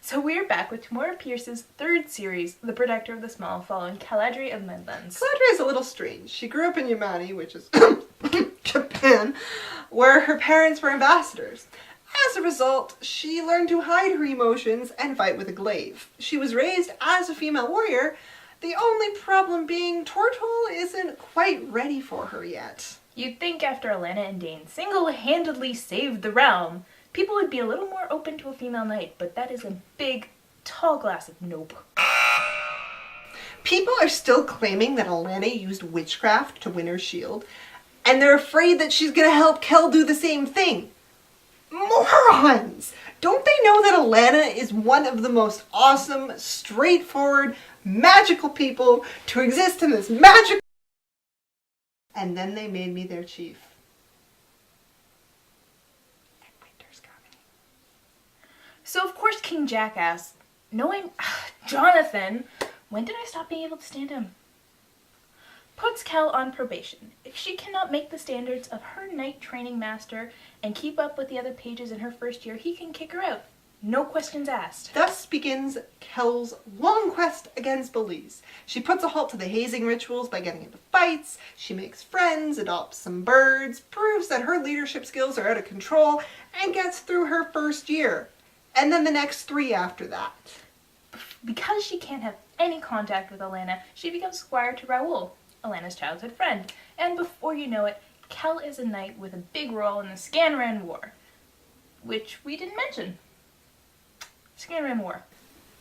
So we're back with Tamora Pierce's third series, The Protector of the Small, following Caladri of Midlands. Caladri is a little strange. She grew up in Yamane, which is Japan, where her parents were ambassadors. As a result, she learned to hide her emotions and fight with a glaive. She was raised as a female warrior, the only problem being Tortall isn't quite ready for her yet. You'd think after Alanna and Dane single-handedly saved the realm, people would be a little more open to a female knight, but that is a big, tall glass of nope. People are still claiming that Alanna used witchcraft to win her shield, and they're afraid that she's gonna help Kel do the same thing. Morons! Don't they know that Alanna is one of the most awesome, straightforward, magical people to exist in this magical... And then they made me their chief. So of course King Jack asks, knowing Jonathan, when did I stop being able to stand him? Puts Kel on probation. If she cannot make the standards of her knight training master and keep up with the other pages in her first year, he can kick her out. No questions asked. Thus begins Kel's long quest against bullies. She puts a halt to the hazing rituals by getting into fights, she makes friends, adopts some birds, proves that her leadership skills are out of control, and gets through her first year. And then the next 3 after that. Because she can't have any contact with Alanna, she becomes squire to Raoul, Alanna's childhood friend. And before you know it, Kel is a knight with a big role in the Scanran War, which we didn't mention. Scanran War.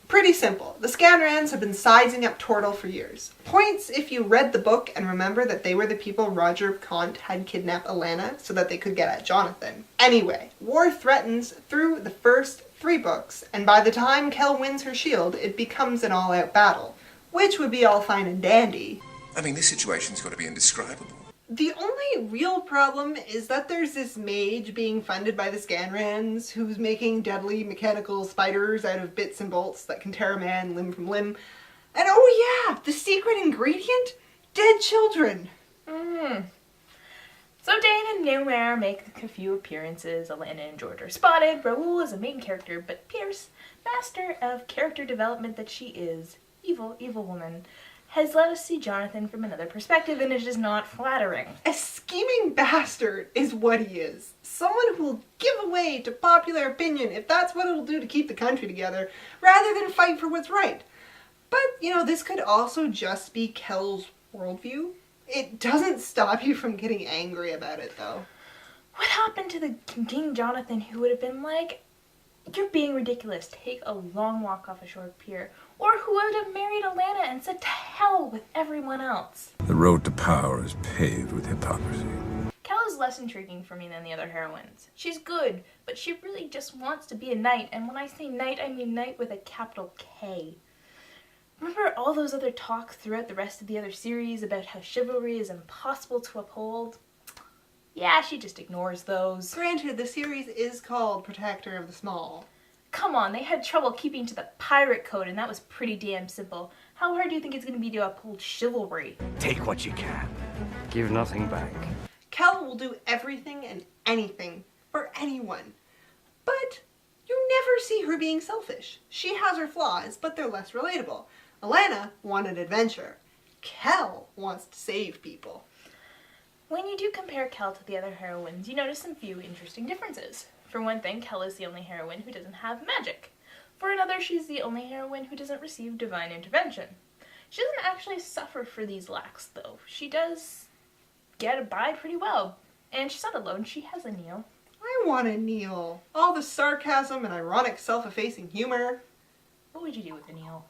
Pretty simple. The Scanrans have been sizing up Tortall for years. Points if you read the book and remember that they were the people Roger of Kant had kidnapped Alanna so that they could get at Jonathan. Anyway, war threatens through the first 3 books, and by the time Kel wins her shield, it becomes an all-out battle, which would be all fine and dandy. I mean, this situation's got to be indescribable. The only real problem is that there's this mage being funded by the Scanrans who's making deadly mechanical spiders out of bits and bolts that can tear a man limb from limb. And oh yeah, the secret ingredient? Dead children. So Dane and Nomare make a few appearances. Alanna and George are spotted. Raoul is a main character, but Pierce, master of character development that she is, evil, evil woman, has let us see Jonathan from another perspective, and it is not flattering. A scheming bastard is what he is. Someone who will give away to popular opinion if that's what it'll do to keep the country together, rather than fight for what's right. But, you know, this could also just be Kel's worldview. It doesn't stop you from getting angry about it, though. What happened to the King Jonathan who would have been like, you're being ridiculous, take a long walk off a short pier? Or who would have married Alanna and said to hell with everyone else? The road to power is paved with hypocrisy. Kel is less intriguing for me than the other heroines. She's good, but she really just wants to be a knight, and when I say knight, I mean knight with a capital K. Remember all those other talks throughout the rest of the other series about how chivalry is impossible to uphold? Yeah, she just ignores those. Granted, the series is called Protector of the Small. Come on, they had trouble keeping to the pirate code, and that was pretty damn simple. How hard do you think it's going to be to uphold chivalry? Take what you can. Give nothing back. Kel will do everything and anything for anyone. But you never see her being selfish. She has her flaws, but they're less relatable. Alanna wanted adventure. Kel wants to save people. When you do compare Kel to the other heroines, you notice some few interesting differences. For one thing, Kel is the only heroine who doesn't have magic. For another, she's the only heroine who doesn't receive divine intervention. She doesn't actually suffer for these lacks, though. She does get by pretty well. And she's not alone, she has a Neil. I want a Neil. All the sarcasm and ironic self-effacing humor. What would you do with a Neil?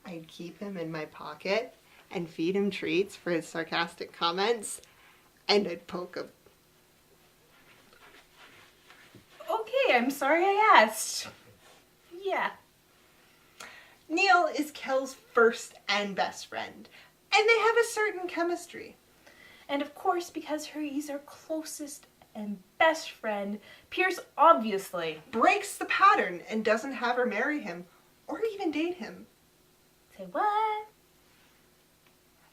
I'd keep him in my pocket and feed him treats for his sarcastic comments, and I'd poke him. Okay, I'm sorry I asked. Yeah. Neil is Kel's first and best friend, and they have a certain chemistry. And of course, because he's her closest and best friend, Pierce obviously breaks the pattern and doesn't have her marry him, or even date him. Say what?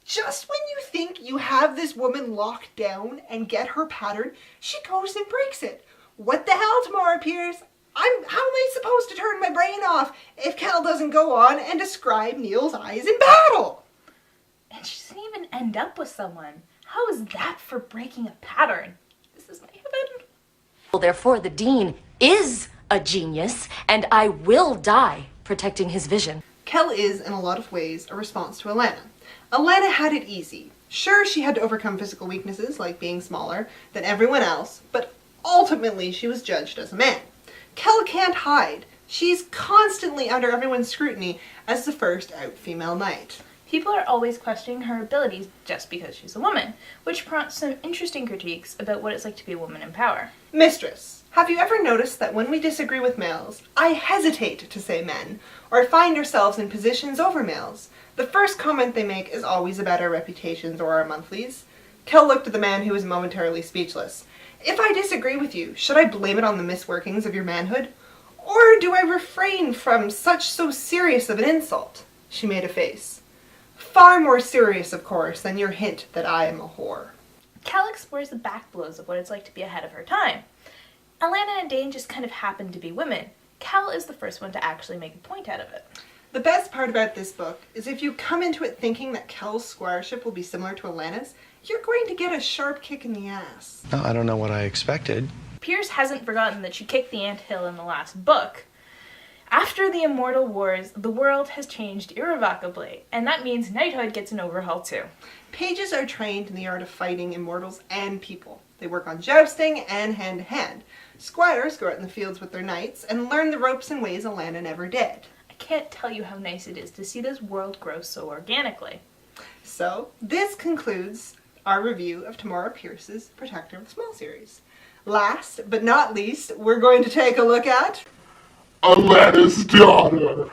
Just when you think you have this woman locked down and get her pattern, she goes and breaks it. What the hell, Tamora Pierce? How am I supposed to turn my brain off if Kel doesn't go on and describe Neil's eyes in battle? And she doesn't even end up with someone. How is that for breaking a pattern? This is my heaven. Well, therefore, the Dean is a genius, and I will die protecting his vision. Kel is, in a lot of ways, a response to Alanna. Alanna had it easy. Sure, she had to overcome physical weaknesses, like being smaller than everyone else, but ultimately she was judged as a man. Kel can't hide. She's constantly under everyone's scrutiny as the first out female knight. People are always questioning her abilities just because she's a woman, which prompts some interesting critiques about what it's like to be a woman in power. Mistress, have you ever noticed that when we disagree with males, I hesitate to say men, or find ourselves in positions over males? The first comment they make is always about our reputations or our monthlies. Kel looked at the man who was momentarily speechless. If I disagree with you, should I blame it on the misworkings of your manhood? Or do I refrain from so serious of an insult? She made a face. Far more serious, of course, than your hint that I am a whore. Kel explores the backblows of what it's like to be ahead of her time. Alanna and Dane just kind of happen to be women. Kel is the first one to actually make a point out of it. The best part about this book is if you come into it thinking that Kel's squireship will be similar to Alanna's, you're going to get a sharp kick in the ass. No, I don't know what I expected. Pierce hasn't forgotten that she kicked the anthill in the last book. After the Immortal Wars, the world has changed irrevocably, and that means knighthood gets an overhaul too. Pages are trained in the art of fighting immortals and people. They work on jousting and hand-to-hand. Squires go out in the fields with their knights and learn the ropes and ways Alanna never did. I can't tell you how nice it is to see this world grow so organically. So, this concludes our review of Tamora Pierce's Protector of the Small series. Last but not least, we're going to take a look at Alanna's daughter.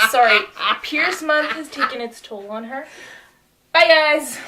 Sorry, Pierce month has taken its toll on her. Bye guys!